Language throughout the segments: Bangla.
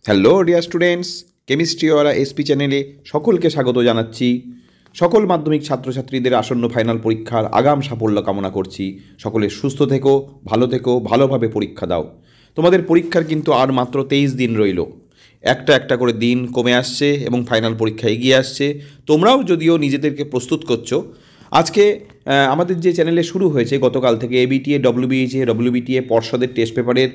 হ্যালো ডিয়ার স্টুডেন্টস, কেমিস্ট্রিওয়ালা এসপি চ্যানেলে সকলকে স্বাগত জানাচ্ছি। সকল মাধ্যমিক ছাত্রছাত্রীদের আসন্ন ফাইনাল পরীক্ষার আগাম সাফল্য কামনা করছি। সকলে সুস্থ থেকো, ভালোভাবে পরীক্ষা দাও। তোমাদের পরীক্ষার কিন্তু আর মাত্র 23 দিন রইল। একটা একটা করে দিন কমে আসছে এবং ফাইনাল পরীক্ষা এগিয়ে আসছে। তোমরাও যদিও নিজেদেরকে প্রস্তুত করছো। আজকে আমাদের যে চ্যানেলে শুরু হয়েছে গতকাল থেকে এবিটিএ, ডব্লিউবিটিএ পর্ষদের টেস্ট পেপারের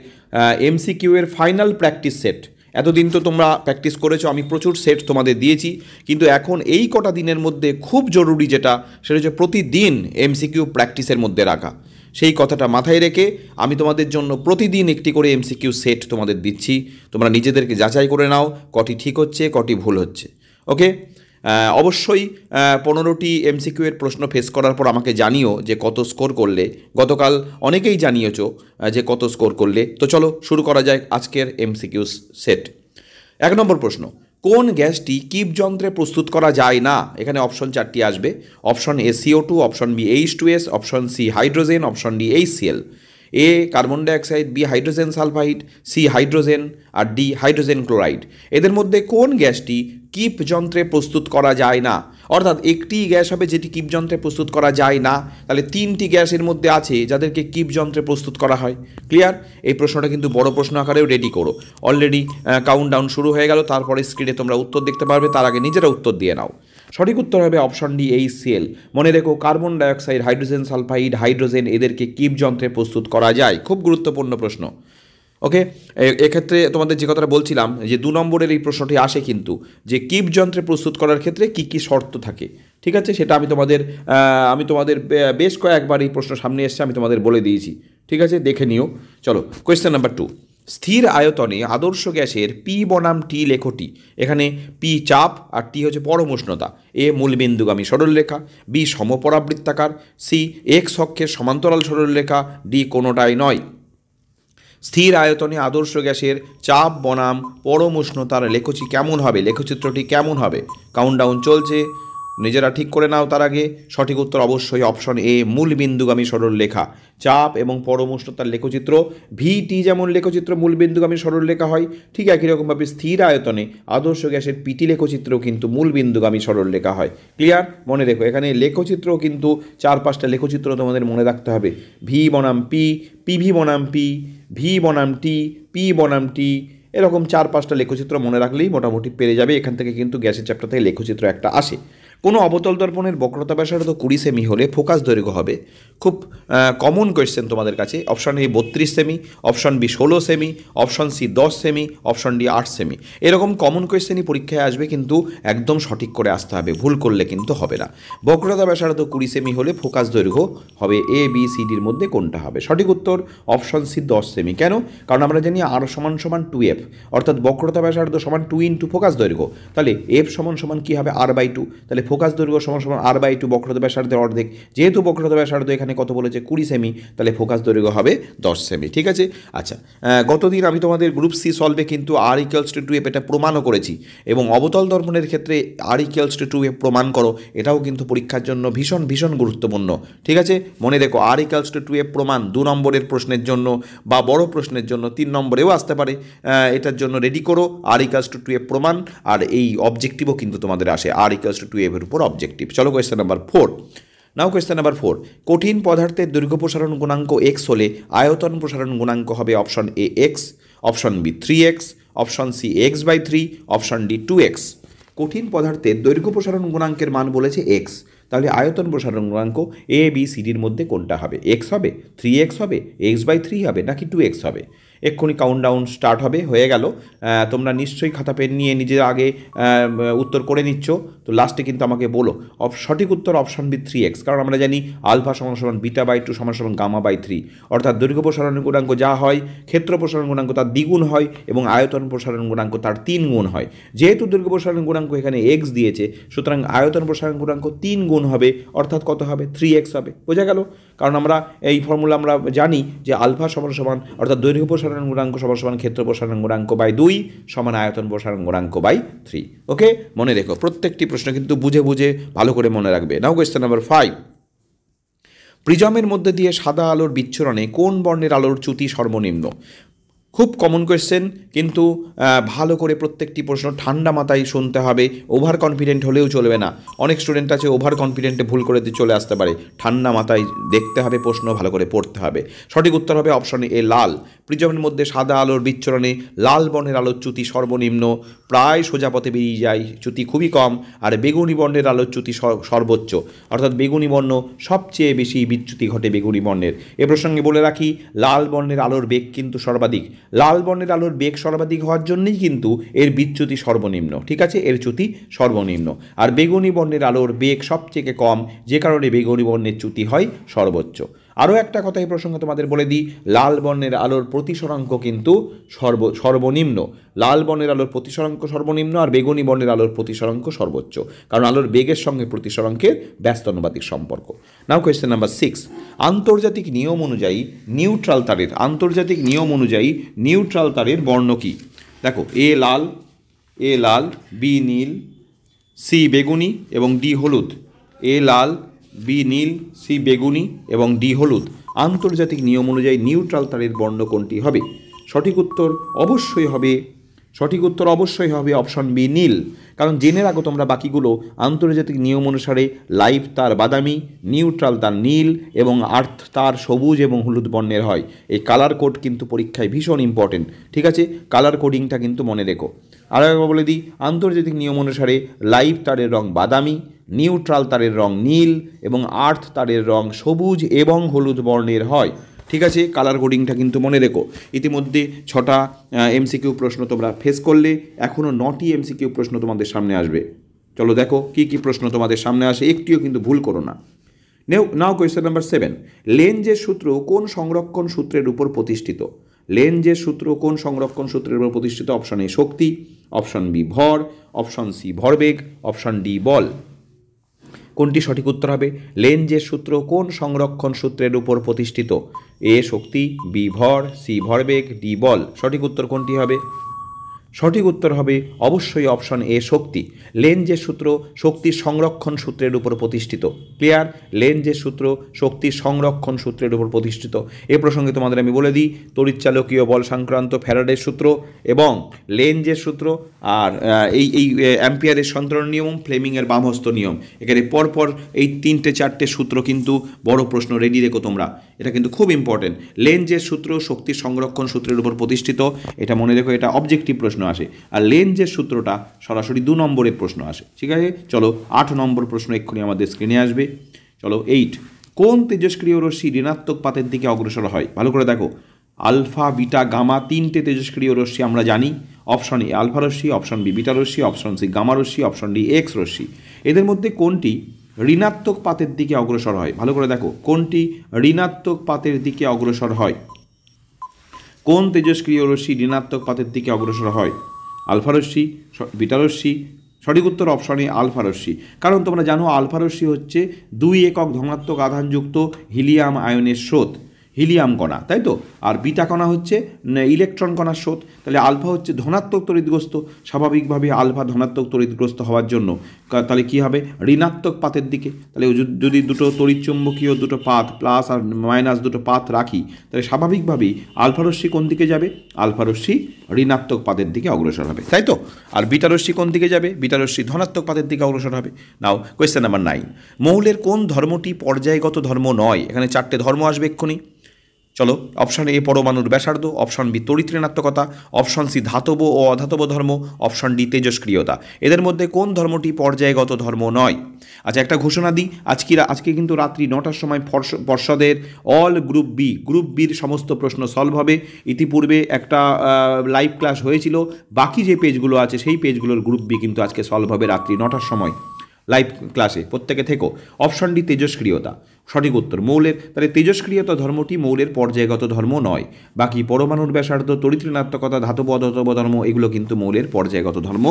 এমসিকিউ এর ফাইনাল প্র্যাকটিস সেট। এতদিন তো তোমরা প্র্যাকটিস করেছো, আমি প্রচুর সেট তোমাদের দিয়েছি, কিন্তু এখন এই কটা দিনের মধ্যে খুব জরুরি যেটা, সেটা হচ্ছে প্রতিদিন এমসিকিউ প্র্যাকটিসের মধ্যে রাখা। সেই কথাটা মাথায় রেখে আমি তোমাদের জন্য প্রতিদিন একটি করে এমসিকিউ সেট তোমাদের দিচ্ছি। তোমরা নিজেদেরকে যাচাই করে নাও কটি ঠিক হচ্ছে, কটি ভুল হচ্ছে। ওকে, অবশ্যই 15টি এমসিকিউ এর প্রশ্ন ফেস করার পর আমাকে জানিও যে কত স্কোর করলে। গতকাল অনেকেই জানিয়েছো যে কত স্কোর করলে। তো চলো শুরু করা যায় আজকের এমসিকিউ সেট। 1 নম্বর প্রশ্ন, কোন গ্যাসটি কিপ যন্ত্রে প্রস্তুত করা যায় না? এখানে অপশন 4টি আসবে। Option A CO2, option B H2S, option C hydrogen, option D HCl। A carbon dioxide, B hydrogen sulphide, C hydrogen আর ডি হাইড্রোজেন ক্লোরাইড। এদের মধ্যে কোন গ্যাসটি কিপ যন্ত্রে প্রস্তুত করা যায় না? অর্থাৎ একটি গ্যাস হবে যেটি কিপ যন্ত্রে প্রস্তুত করা যায় না, তাহলে 3টি গ্যাসের মধ্যে আছে যাদেরকে কিপ যন্ত্রে প্রস্তুত করা হয়। ক্লিয়ার? এই প্রশ্নটা কিন্তু বড় প্রশ্ন আকারেও রেডি করো। অলরেডি কাউন্টডাউন শুরু হয়ে গেল, তারপরে স্ক্রিনে তোমরা উত্তর দেখতে পারবে, তার আগে নিজেরা উত্তর দিয়ে নাও। সঠিক উত্তর হবে অপশন ডি HCl। মনে রেখো, carbon dioxide, hydrogen sulphide, hydrogen এদেরকে কিপ যন্ত্রে প্রস্তুত করা যায়। খুব গুরুত্বপূর্ণ প্রশ্ন। ওকে, এক্ষেত্রে তোমাদের যে কথাটা বলছিলাম যে 2 নম্বরের এই প্রশ্নটি আসে কিন্তু, যে কিপ যন্ত্রে প্রস্তুত করার ক্ষেত্রে কী কী শর্ত থাকে। ঠিক আছে, সেটা আমি তোমাদের বেশ কয়েকবার এই প্রশ্ন সামনে এসছে, আমি তোমাদের বলে দিয়েছি। ঠিক আছে, দেখে নিও। চলো কোয়েশ্চেন নাম্বার 2, স্থির আয়তনে আদর্শ গ্যাসের পি বনাম টি লেখটি। এখানে পি চাপ আর টি হচ্ছে পরম উষ্ণতা। এ মূলবিন্দুগামী সরলরেখা, বি সমপরাবৃত্তাকার, সি এক্স অক্ষের সমান্তরাল সরলরেখা, ডি কোনোটাই নয়। স্থির আয়তনে আদর্শ গ্যাসের চাপ বনাম পরম উষ্ণতার লেখচি কেমন হবে, লেখচিত্রটি কেমন হবে? কাউন্টডাউন চলছে, নিজেরা ঠিক করে নাও। তার আগে সঠিক উত্তর অবশ্যই অপশন এ মূলবিন্দুগামী সরলরেখা। চাপ এবং পরম উষ্ণতার লেখচিত্র ভিটি যেমন লেখচিত্র মূলবিন্দুগামী সরলরেখা হয়, ঠিক একই রকমভাবে স্থির আয়তনে আদর্শ গ্যাসের পিটি লেখচিত্রও কিন্তু মূলবিন্দুগামী সরলরেখা হয়। ক্লিয়ার? মনে রেখো, এখানে লেখচিত্র কিন্তু 4-5টা লেখচিত্র তোমাদের মনে রাখতে হবে। ভি বনাম পি, পিভি বনাম পি, ভি বনাম টি, পি বনাম টি, এরকম 4-5টা লেখচিত্র মনে রাখলেই মোটামুটি পেরে যাবে। এখান থেকে কিন্তু গ্যাসের চ্যাপ্টার থেকে লেখচিত্র একটা আসে। কোনো অবতল দর্পণের বক্রতা ব্যাসার্ধ 20 সেমি হলে ফোকাস দৈর্ঘ্য হবে। খুব কমন কোয়েশ্চেন তোমাদের কাছে। অপশন এ 32 সেমি, অপশন বি 16 সেমি, অপশন সি 10 সেমি, অপশন ডি 8 সেমি। এরকম কমন কোয়েশ্চেনই পরীক্ষায় আসবে, কিন্তু একদম সঠিক করে আসতে হবে, ভুল করলে কিন্তু হবে না। বক্রতা ব্যাসার্ধ 20 সেমি হলে ফোকাস দৈর্ঘ্য হবে এ বি সি ডির মধ্যে কোনটা হবে? সঠিক উত্তর অপশন সি 10 সেমি। কেন? কারণ আমরা জানি আর সমান 2f, অর্থাৎ বক্রতা ব্যাসার্ধ সমান 2 ইন্টু ফোকাস দৈর্ঘ্য। তাহলে এফ সমান কী হবে? r/2। তাহলে ফোকাস দৈর্ঘ্য সমান r/2 বক্রতা ব্যাসার্ধের অর্ধেক। যেহেতু বক্রতা ব্যাসার্ধ এখানে কত বলেছে? 20 সেমি, তাহলে ফোকাস দৈর্ঘ্য হবে 10 সেমি। ঠিক আছে। আচ্ছা, গতদিন আমি তোমাদের গ্রুপ সি সলভে কিন্তু r=2f এটা প্রমাণও করেছি, এবং অবতল দর্পণের ক্ষেত্রে r=2f প্রমাণ করো, এটাও কিন্তু পরীক্ষার জন্য ভীষণ গুরুত্বপূর্ণ। ঠিক আছে, মনে রেখো, r=2f প্রমাণ 2 নম্বরের প্রশ্নের জন্য বা বড় প্রশ্নের জন্য 3 নম্বরেও আসতে পারে। এটার জন্য রেডি করো r=2f প্রমাণ, আর এই অবজেক্টিভও কিন্তু তোমাদের আসে r=2f এর উপর অবজেক্টিভ। চলো কোয়েশ্চেন নাম্বার 4। নাও কোয়েশ্চেন নাম্বার 4, কঠিন পদার্থের দৈর্ঘ্য প্রসারণ গুণাঙ্ক x হলে আয়তন প্রসারণ গুণাঙ্ক হবে option A x, option B 3x, option C x/3, option D 2x। কঠিন পদার্থের দৈর্ঘ্য প্রসারণ গুণাঙ্কের মান বলেছে x, তাহলে আয়তন প্রসারণ গুণাঙ্ক এ বি সি ডির মধ্যে কোনটা হবে? x হবে, 3x হবে, x/3 হবে, নাকি 2x হবে? এক্ষুনি কাউন্টডাউন স্টার্ট হবে, হয়ে গেল। তোমরা নিশ্চয়ই খাতা পেন নিয়ে নিজের আগে উত্তর করে নিচ্ছ, তো লাস্টে কিন্তু আমাকে বলো। সঠিক উত্তর অপশন বি 3x, কারণ আমরা জানি আলফা সমান β/2 সমান γ/3, অর্থাৎ দৈর্ঘ্য প্রসারণ গুণাঙ্ক যা হয়, ক্ষেত্র প্রসারণ গুণাঙ্ক তার দ্বিগুণ হয় এবং আয়তন প্রসারণ গুণাঙ্ক তার 3 গুণ হয়। যেহেতু দৈর্ঘ্য প্রসারণ গুণাঙ্ক এখানে x দিয়েছে, সুতরাং আয়তন প্রসারণ গুণাঙ্ক 3 গুণ হবে, অর্থাৎ কত হবে? 3x হবে। বোঝা গেল? কারণ আমরা এই ফর্মুলা আমরা জানি যে আলফা সমান অর্থাৎ দৈর্ঘ্য প্রসারণ গুণাঙ্ক সমান ক্ষেত্র প্রসারণ গুণাঙ্ক বাই 2 সমান আয়তন প্রসারণ গুণাঙ্ক বাই 3। ওকে, মনে রেখো, প্রত্যেকটি প্রশ্ন কিন্তু বুঝে ভালো করে মনে রাখবে। নাও কোয়েশ্চেন নাম্বার 5, প্রিজমের মধ্যে দিয়ে সাদা আলোর বিচ্ছুরণে কোন বর্ণের আলোর চ্যুতি সর্বনিম্ন? খুব কমন কোয়েশ্চেন, কিন্তু ভালো করে প্রত্যেকটি প্রশ্ন ঠান্ডা মাথায় শুনতে হবে। ওভার কনফিডেন্ট হলেও চলবে না। অনেক স্টুডেন্ট আছে ওভার কনফিডেন্টে ভুল করে চলে আসতে পারে। ঠান্ডা মাথায় দেখতে হবে, প্রশ্ন ভালো করে পড়তে হবে। সঠিক উত্তর হবে অপশন এ লাল। প্রিজমের মধ্যে সাদা আলোর বিচ্ছুরণে লাল বর্ণের আলোর চ্যুতি সর্বনিম্ন, প্রায় সোজা পথে বেরিয়ে যায়, চ্যুতি খুবই কম। আর বেগুনি বর্ণের আলোর চ্যুতি সর্বোচ্চ, অর্থাৎ বেগুনি বর্ণ সবচেয়ে বেশি বিচ্যুতি ঘটে বেগুনি বর্ণের। এ প্রসঙ্গে বলে রাখি, লাল বর্ণের আলোর বেগ কিন্তু সর্বাধিক। লাল বর্ণের আলোর বেগ সর্বাধিক হওয়ার জন্যই কিন্তু এর বিচ্যুতি সর্বনিম্ন, ঠিক আছে, এর চ্যুতি সর্বনিম্ন। আর বেগুনি বর্ণের আলোর বেগ সবচেয়ে কম, যে কারণে বেগুনি বর্ণের চ্যুতি হয় সর্বোচ্চ। আরও একটা কথা এই প্রসঙ্গে তোমাদের বলে দিই, লাল বর্ণের আলোর প্রতিসরাঙ্ক কিন্তু সর্বনিম্ন। লাল বর্ণের আলোর প্রতিসরাঙ্ক সর্বনিম্ন, আর বেগুনি বর্ণের আলোর প্রতিসরাঙ্ক সর্বোচ্চ, কারণ আলোর বেগের সঙ্গে প্রতিসরাঙ্কের ব্যস্তানুপাতিক সম্পর্ক। নাও কোয়েশ্চেন নাম্বার 6। আন্তর্জাতিক নিয়ম অনুযায়ী নিউট্রাল তারের বর্ণ কী? দেখো, এ লাল, বি নীল, সি বেগুনি এবং ডি হলুদ। এ লাল, বি নীল, সি বেগুনি এবং ডি হলুদ। আন্তর্জাতিক নিয়ম অনুযায়ী নিউট্রাল তারের বর্ণ কোনটি হবে? সঠিক উত্তর অবশ্যই হবে অপশন বি নীল। কারণ জেনে রাখো তোমরা বাকিগুলো, আন্তর্জাতিক নিয়ম অনুসারে লাইভ তার বাদামি, নিউট্রাল তার নীল এবং আর্থ তার সবুজ এবং হলুদ বর্ণের হয়। এই কালার কোড কিন্তু পরীক্ষায় ভীষণ ইম্পর্টেন্ট, ঠিক আছে? কালার কোডিংটা কিন্তু মনে রেখো। আর একবার বলে দিই, আন্তর্জাতিক নিয়ম অনুসারে লাইভ তারের রং বাদামি, নিউট্রাল তারের রং নীল এবং আর্থ তারের রং সবুজ এবং হলুদ বর্ণের হয়, ঠিক আছে? কালার কোডিংটা কিন্তু মনে রেখো। ইতিমধ্যে 6টা এমসিকিউ প্রশ্ন তোমরা ফেস করলে, এখনও 9টি এমসিকিউ প্রশ্ন তোমাদের সামনে আসবে। চলো দেখো কী কী প্রশ্ন তোমাদের সামনে আসে, একটিও কিন্তু ভুল করো না। নাও কোয়েশ্চেন নাম্বার 7। লেঞ্জের সূত্র কোন সংরক্ষণ সূত্রের উপর প্রতিষ্ঠিত? লেঞ্জের সূত্র কোন সংরক্ষণ সূত্রের উপর প্রতিষ্ঠিত? অপশন এ শক্তি, অপশন বি ভর, অপশন সি ভরবেগ, অপশন ডি বল। কোনটি সঠিক উত্তর হবে? লেঞ্জের সূত্র কোন সংরক্ষণ সূত্রের উপর প্রতিষ্ঠিত? এ শক্তি, বি ভর, সি ভরবেগ, ডি বল। সঠিক উত্তর কোনটি হবে? সঠিক উত্তর হবে অবশ্যই অপশন এ শক্তি। লেঞ্জের সূত্র শক্তির সংরক্ষণ সূত্রের উপর প্রতিষ্ঠিত। ক্লিয়ার? লেঞ্জের সূত্র শক্তির সংরক্ষণ সূত্রের উপর প্রতিষ্ঠিত। এ প্রসঙ্গে তোমাদের আমি বলে দিই, তড়িৎচালকীয় বল সংক্রান্ত ফ্যারাডের সূত্র এবং লেঞ্জের সূত্র, আর এই অ্যাম্পিয়ারের সন্তরণ নিয়ম, ফ্লেমিংয়ের বামহস্ত নিয়ম, এখানে পরপর এই 3-4টে সূত্র কিন্তু বড় প্রশ্ন রেডি রেখো তোমরা, এটা কিন্তু খুব ইম্পর্টেন্ট। লেঞ্জের সূত্র শক্তির সংরক্ষণ সূত্রের উপর প্রতিষ্ঠিত, এটা মনে রেখো, এটা অবজেক্টিভ প্রশ্ন আসে। আর লেঞ্জের সূত্রটা সরাসরি 2 নম্বরের প্রশ্ন আসে, ঠিক আছে? চলো 8 নম্বর প্রশ্ন এক্ষুনি আমাদের স্ক্রিনে আসবে। চলো 8। কোন তেজস্ক্রিয় রশ্মি ঋণাত্মক পাতের দিকে অগ্রসর হয়? ভালো করে দেখো, আলফা, বিটা, গামা 3টে তেজস্ক্রিয় রশ্মি আমরা জানি। অপশন এ আলফা রশ্মি, অপশন বি বিটা রশ্মি, অপশন সি গামা রশ্মি, অপশন ডি এক্স রশ্মি। এদের মধ্যে কোনটি ঋণাত্মক পাতের দিকে অগ্রসর হয়? ভালো করে দেখো, কোনটি ঋণাত্মক পাতের দিকে অগ্রসর হয়? কোন তেজস্ক্রিয় রশ্মি ঋণাত্মক পাতের দিকে অগ্রসর হয়? আলফা রশ্মি, বিটা রশ্মি। সঠিক উত্তর অপশন এ আলফা রশ্মি। কারণ তোমরা জানো আলফা রশ্মি হচ্ছে 2 একক ধনাত্মক আধানযুক্ত হিলিয়াম আয়নের স্রোত, হিলিয়াম কণা, তাই তো? আর বিটা কণা হচ্ছে ইলেকট্রন কণার স্রোত। তাহলে আলফা হচ্ছে ধনাত্মক তড়িৎগ্রস্ত, স্বাভাবিকভাবে আলফা ধনাত্মক তড়িৎগ্রস্ত হওয়ার জন্য তাহলে কী হবে? ঋণাত্মক পাতের দিকে। তাহলে যদি দুটো তড়িৎচুম্বকীয় দুটো পাত, প্লাস আর মাইনাস দুটো পাত রাখি, তাহলে স্বাভাবিকভাবেই আলফা রশ্মি কোন দিকে যাবে? আলফা রশ্মি ঋণাত্মক পাতের দিকে অগ্রসর হবে, তাই তো? আর বিটা রশ্মি কোন দিকে যাবে? বিটা রশ্মি ধনাত্মক পাতের দিকে অগ্রসর হবে। নাও কোয়েশ্চেন নাম্বার 9। মৌলের কোন ধর্মটি পর্যায়গত ধর্ম নয়? এখানে 4টে ধর্ম আসবে এক্ষুনি। চলো, অপশন এ পরমাণুর ব্যাসার্ধ, অপশন বি তড়িৎ ঋণাত্মকতা, অপশন সি ধাতব ও অধাতব ধর্ম, অপশন ডি তেজস্ক্রিয়তা। এদের মধ্যে কোন ধর্মটি পর্যায়গত ধর্ম নয়? আচ্ছা, একটা ঘোষণা দিই, আজকে কিন্তু রাত্রি 9টার সময় পর্ষদের অল গ্রুপ বির সমস্ত প্রশ্ন সলভ হবে। ইতিপূর্বে একটা লাইভ ক্লাস হয়েছিল, বাকি যে পেজগুলো আছে সেই পেজগুলোর গ্রুপ বি কিন্তু আজকে সলভ হবে রাত্রি 9টার সময় লাইভ ক্লাসে, প্রত্যেকে থেকো। অপশন ডি তেজস্ক্রিয়তা সঠিক উত্তর। তাহলে তেজস্ক্রিয়তা ধর্মটি মৌলের পর্যায়গত ধর্ম নয়। বাকি পরমাণুর ব্যাসার্ধ, তড়িৎ ঋণাত্মকতা, ধাতব অধাতব ধর্ম, এগুলো কিন্তু মৌলের পর্যায়গত ধর্ম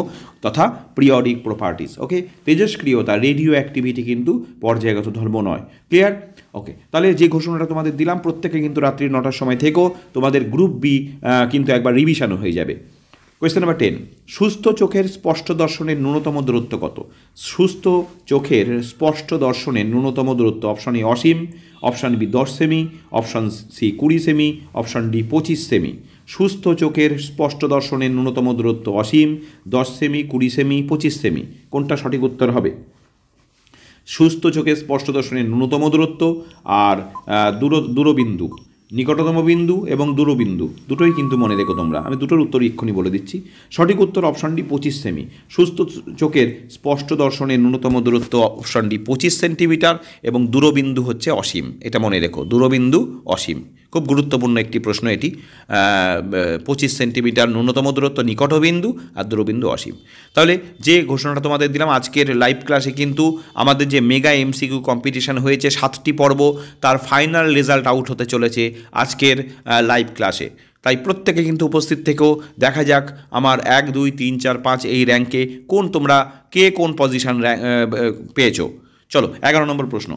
তথা পিরিয়ডিক প্রপার্টিস। ওকে, তেজস্ক্রিয়তা, রেডিও অ্যাক্টিভিটি কিন্তু পর্যায়গত ধর্ম নয়। ক্লিয়ার? ওকে, তাহলে যে ঘোষণাটা তোমাদের দিলাম, প্রত্যেকে কিন্তু রাত্রি 9টার সময় থেকো, তোমাদের গ্রুপ বি কিন্তু একবার রিভিশনও হয়ে যাবে। Question number 10। সুস্থ চোখের স্পষ্ট দর্শনের ন্যূনতম দূরত্ব কত? সুস্থ চোখের স্পষ্ট দর্শনের ন্যূনতম দূরত্ব। অপশন এ অসীম, অপশন বি 10 সেমি, অপশন সি 20 সেমি, অপশন ডি 25 সেমি। সুস্থ চোখের স্পষ্ট দর্শনের ন্যূনতম দূরত্ব অসীম, 10 সেমি, 20 সেমি, 25 সেমি। কোনটা সঠিক উত্তর হবে? সুস্থ চোখের স্পষ্ট দর্শনের ন্যূনতম দূরত্ব আর দূরবিন্দু, নিকটতম বিন্দু এবং দূরবিন্দু দুটোই কিন্তু মনে রেখো তোমরা। আমি দুটোর উত্তর এক্ষুনি বলে দিচ্ছি। সঠিক উত্তর অপশন ডি 25 সেমি। সুস্থ চোখের স্পষ্ট দর্শনের ন্যূনতম দূরত্ব অপশন ডি 25 সেন্টিমিটার এবং দূরবিন্দু হচ্ছে অসীম। এটা মনে রেখো, দূরবিন্দু অসীম। খুব গুরুত্বপূর্ণ একটি প্রশ্ন এটি। 25 সেন্টিমিটার ন্যূনতম দূরত্ব নিকটবিন্দু আর দূরবিন্দু অসীম। তাহলে যে ঘোষণাটা তোমাদের দিলাম, আজকের লাইভ ক্লাসে কিন্তু আমাদের যে মেগা এমসিকিউ কম্পিটিশান হয়েছে 7টি পর্ব, তার ফাইনাল রেজাল্ট আউট হতে চলেছে আজকের লাইভ ক্লাসে। তাই প্রত্যেকে কিন্তু উপস্থিত থেকেও দেখা যাক আমার 1, 2, 3, 4, 5 এই র্যাঙ্কে তোমরা কে কোন পজিশন পেয়েছো। চলো 11 নম্বর প্রশ্ন।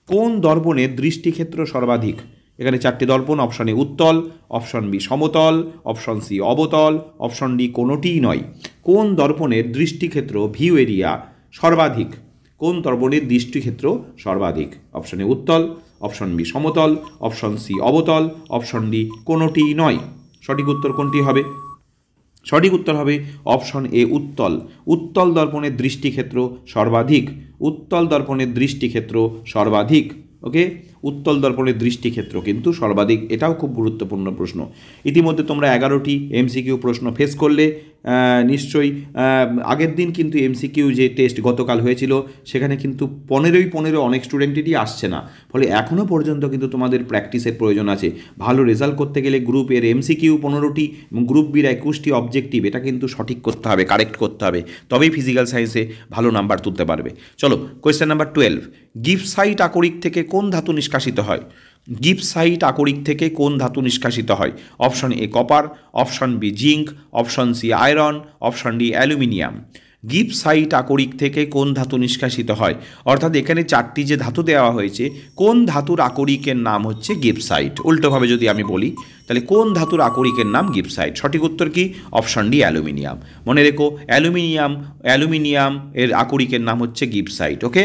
কোন দর্পণের দৃষ্টিক্ষেত্র সর্বাধিক? এখানে 4টি দর্পণ। অপশন এ উত্তল, অপশন বি সমতল, অপশন সি অবতল, অপশন ডি কোনোটিই নয়। কোন দর্পণের দৃষ্টিক্ষেত্র ভিউ এরিয়া সর্বাধিক? কোন দর্পণের দৃষ্টিক্ষেত্র সর্বাধিক? অপশন এ উত্তল, অপশন বি সমতল, অপশন সি অবতল, অপশন ডি কোনোটিই নয়। সঠিক উত্তর কোনটি হবে? সঠিক উত্তর হবে অপশন এ উত্তল। উত্তল দর্পণের দৃষ্টিক্ষেত্র সর্বাধিক। উত্তল দর্পণের দৃষ্টিক্ষেত্র সর্বাধিক। ওকে, উত্তল দর্পণের দৃষ্টিক্ষেত্র কিন্তু সর্বাধিক। এটাও খুব গুরুত্বপূর্ণ প্রশ্ন। ইতিমধ্যে তোমরা 11টি এমসিকিউ প্রশ্ন ফেস করলে নিশ্চয়ই। আগের দিন কিন্তু এমসিকিউ যে টেস্ট গতকাল হয়েছিল সেখানে কিন্তু 15 অনেক স্টুডেন্টেরই আসছে না। ফলে এখনও পর্যন্ত কিন্তু তোমাদের প্র্যাকটিসের প্রয়োজন আছে। ভালো রেজাল্ট করতে গেলে গ্রুপ এর এমসিকিউ 15টি এবং গ্রুপ বির 21টি অবজেক্টিভ, এটা কিন্তু সঠিক করতে হবে, কারেক্ট করতে হবে, তবেই ফিজিক্যাল সায়েন্সে ভালো নাম্বার তুলতে পারবে। চলো কোয়েশ্চেন নাম্বার 12। গিবসাইট আকরিক থেকে কোন ধাতু নিষ্কাশিত হয়? গিবসাইট আকরিক থেকে কোন ধাতু নিষ্কাশিত হয়? Option A copper, option B zinc, option C iron, option D aluminium. Gibbsite আকরিক থেকে কোন ধাতু নিষ্কাশিত হয়? অর্থাৎ এখানে 4টি যে ধাতু দেওয়া হয়েছে, কোন ধাতুর আকরিকের নাম হচ্ছে গিবসাইট? উল্টোভাবে যদি আমি বলি তাহলে কোন ধাতুর আকরিকের নাম গিবসাইট? সঠিক উত্তর কি? Option D aluminium. মনে রেখো, অ্যালুমিনিয়াম এর আকরিকের নাম হচ্ছে গিবসাইট। ওকে,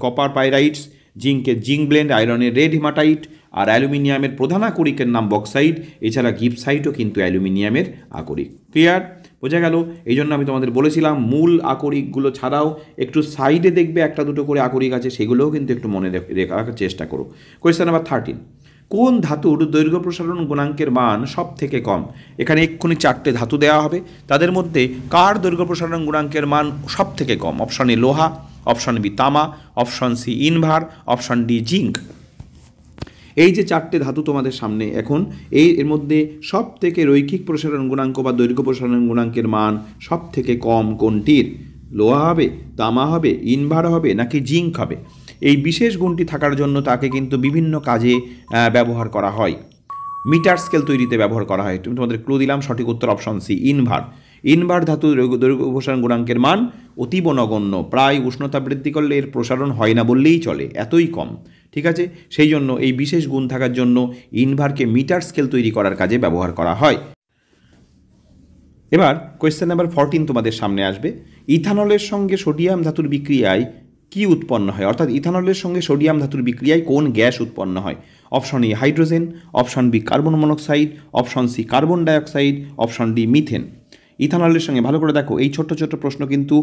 কপার পাইরাইটস, জিঙ্কের জিঙ্ক ব্লেন্ড, আয়রনের রেড হিমাটাইট আর অ্যালুমিনিয়ামের প্রধান আকরিকের নাম বক্সাইট। এছাড়া গিবসাইটও কিন্তু অ্যালুমিনিয়ামের আকরিক। ক্লিয়ার? বোঝা গেল? এই জন্য আমি তোমাদের বলেছিলাম মূল আকরিকগুলো ছাড়াও একটু সাইডে দেখবে 1-2 করে আকরিক আছে, সেগুলোও কিন্তু একটু মনে রাখার চেষ্টা করো। Question number 13। কোন ধাতুর দৈর্ঘ্য প্রসারণ গুণাঙ্কের মান সব থেকে কম? এখানে এক্ষুনি 4টে ধাতু দেওয়া হবে, তাদের মধ্যে কার দৈর্ঘ্য প্রসারণ গুণাঙ্কের মান সব থেকে কম? অপশন এ লোহা, অপশন বি তামা, option C ইনভার, option D zinc. এই যে 4টে ধাতু তোমাদের সামনে এখন, এর মধ্যে সব থেকে রৈখিক প্রসারণ গুণাঙ্ক বা দৈর্ঘ্য প্রসারণ গুণাঙ্কের মান সব থেকে কম কোনটির? লোহা হবে, তামা হবে, ইনভার হবে নাকি জিঙ্ক হবে? এই বিশেষ গুণটি থাকার জন্য তাকে কিন্তু বিভিন্ন কাজে ব্যবহার করা হয়। মিটার স্কেল তৈরিতে ব্যবহার করা হয়। তোমাদের ক্লু দিলাম, সঠিক উত্তর অপশন সি ইনভার। ইনভার ধাতুর দৈর্ঘ্য প্রসারণ গুণাঙ্কের মান অতীব নগণ্য, প্রায় উষ্ণতা বৃদ্ধি করলে এর প্রসারণ হয় না বললেই চলে, এতই কম। ঠিক আছে, সেই জন্য এই বিশেষ গুণ থাকার জন্য ইনভারকে মিটার স্কেল তৈরি করার কাজে ব্যবহার করা হয়। এবার কোয়েশ্চেন নাম্বার 14 তোমাদের সামনে আসবে। ইথানলের সঙ্গে সোডিয়াম ধাতুর বিক্রিয়ায় কি উৎপন্ন হয়? অর্থাৎ ইথানলের সঙ্গে সোডিয়াম ধাতুর বিক্রিয়ায় কোন গ্যাস উৎপন্ন হয়? Option A hydrogen, option B carbon monoxide, option C carbon dioxide, option D methane. ইথানলের সঙ্গে ভালো করে দেখো, এই ছোট ছোট প্রশ্ন কিন্তু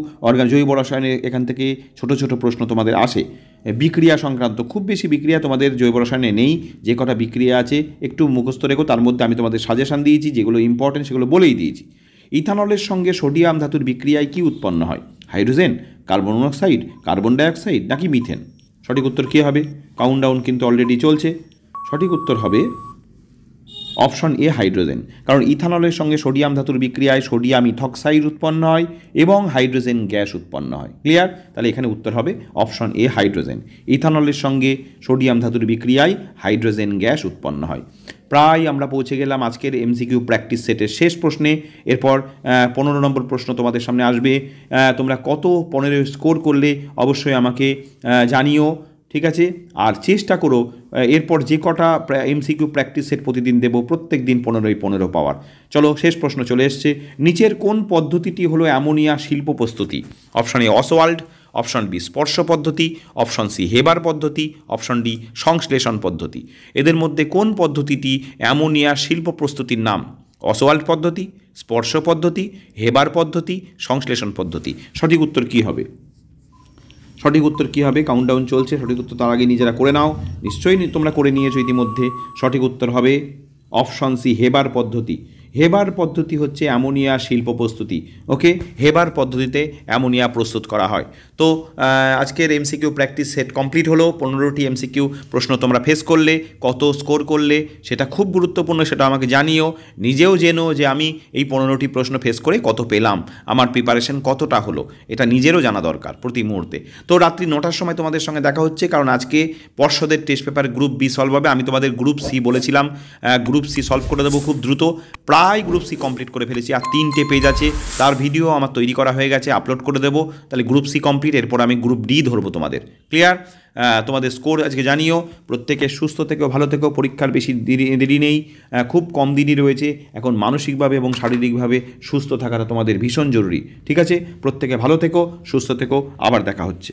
জৈব রসায়নের এখান থেকে ছোট ছোট প্রশ্ন তোমাদের আসে বিক্রিয়া সংক্রান্ত। খুব বেশি বিক্রিয়া তোমাদের জৈব রসায়নে নেই, যে কটা বিক্রিয়া আছে একটু মুখস্থ রেখো। তার মধ্যে আমি তোমাদের সাজেশন দিয়েছি, যেগুলো ইম্পর্টেন্ট সেগুলো বলেই দিয়েছি। ইথানলের সঙ্গে সোডিয়াম ধাতুর বিক্রিয়ায় কি উৎপন্ন হয়? Hydrogen, carbon monoxide, carbon dioxide নাকি মিথেন? সঠিক উত্তর কী হবে? কাউন্টডাউন কিন্তু অলরেডি চলছে। সঠিক উত্তর হবে অপশন এ হাইড্রোজেন। কারণ ইথানলের সঙ্গে সোডিয়াম ধাতুর বিক্রিয়ায় সোডিয়াম ইথক্সাইড উৎপন্ন হয় এবং হাইড্রোজেন গ্যাস উৎপন্ন হয়। ক্লিয়ার? তাহলে এখানে উত্তর হবে অপশন এ হাইড্রোজেন। ইথানলের সঙ্গে সোডিয়াম ধাতুর বিক্রিয়ায় হাইড্রোজেন গ্যাস উৎপন্ন হয়। প্রায় আমরা পৌঁছে গেলাম আজকের এমসিকিউ প্র্যাকটিস সেটের শেষ প্রশ্নে। এরপর 15 নম্বর প্রশ্ন তোমাদের সামনে আসবে। তোমরা কত 15 স্কোর করলে অবশ্যই আমাকে জানিও। ঠিক আছে, আর চেষ্টা করো এরপর যে কটা এমসিকিউ প্র্যাকটিস সেট প্রতিদিন দেবো প্রত্যেক দিন 15 পাওয়ার। চলো শেষ প্রশ্ন চলে এসছে। নিচের কোন পদ্ধতিটি হলো অ্যামোনিয়া শিল্প প্রস্তুতি? Option A Ostwald, option B স্পর্শ পদ্ধতি, অপশন সি হেবার পদ্ধতি, অপশন ডি সংশ্লেষণ পদ্ধতি। এদের মধ্যে কোন পদ্ধতিটি অ্যামোনিয়া শিল্প প্রস্তুতির নাম? অসওয়াল্ড পদ্ধতি, স্পর্শ পদ্ধতি, হেবার পদ্ধতি, সংশ্লেষণ পদ্ধতি। সঠিক উত্তর কী হবে? সঠিক উত্তর কী হবে? কাউন্টডাউন চলছে। সঠিক উত্তর তার আগে নিজেরা করে নাও, নিশ্চয়ই তোমরা করে নিয়েছো ইতিমধ্যে। সঠিক উত্তর হবে অপশন সি হেবার পদ্ধতি। হেবার পদ্ধতি হচ্ছে অ্যামোনিয়া শিল্প প্রস্তুতি। ওকে, হেবার পদ্ধতিতে অ্যামোনিয়া প্রস্তুত করা হয়। তো আজকের এমসিকিউ প্র্যাকটিস সেট কমপ্লিট হলো। 15টি এমসিকিউ প্রশ্ন তোমরা ফেস করলে, কত স্কোর করলে সেটা খুব গুরুত্বপূর্ণ, সেটা আমাকে জানিও। নিজেও জেনো যে আমি এই 15টি প্রশ্ন ফেস করে কত পেলাম, আমার প্রিপারেশন কতটা হলো, এটা নিজেরও জানা দরকার প্রতি মুহূর্তে। তো রাত্রি 9টার সময় তোমাদের সঙ্গে দেখা হচ্ছে, কারণ আজকে পর্ষদের test paper group be solve হবে। আমি তোমাদের গ্রুপ সি বলেছিলাম, গ্রুপ সি সলভ করে দেবো খুব দ্রুত। প্রায় গ্রুপ সি কমপ্লিট করে ফেলেছি, আর 3টে পেজ আছে, তার ভিডিও আমার তৈরি করা হয়ে গেছে, আপলোড করে দেবো। তাহলে গ্রুপ সি কমপ্লিট, এরপর আমি গ্রুপ ডি ধরবো তোমাদের। ক্লিয়ার? তোমাদের স্কোর আজকে জানিও। প্রত্যেকে সুস্থ থেকেও, ভালো থেকেও। পরীক্ষার বেশি দেরি নেই, খুব কম দিনই রয়েছে। এখন মানসিকভাবে এবং শারীরিকভাবে সুস্থ থাকাটা তোমাদের ভীষণ জরুরি। ঠিক আছে? প্রত্যেকে ভালো থেকো, সুস্থ থেকো। আবার দেখা হচ্ছে।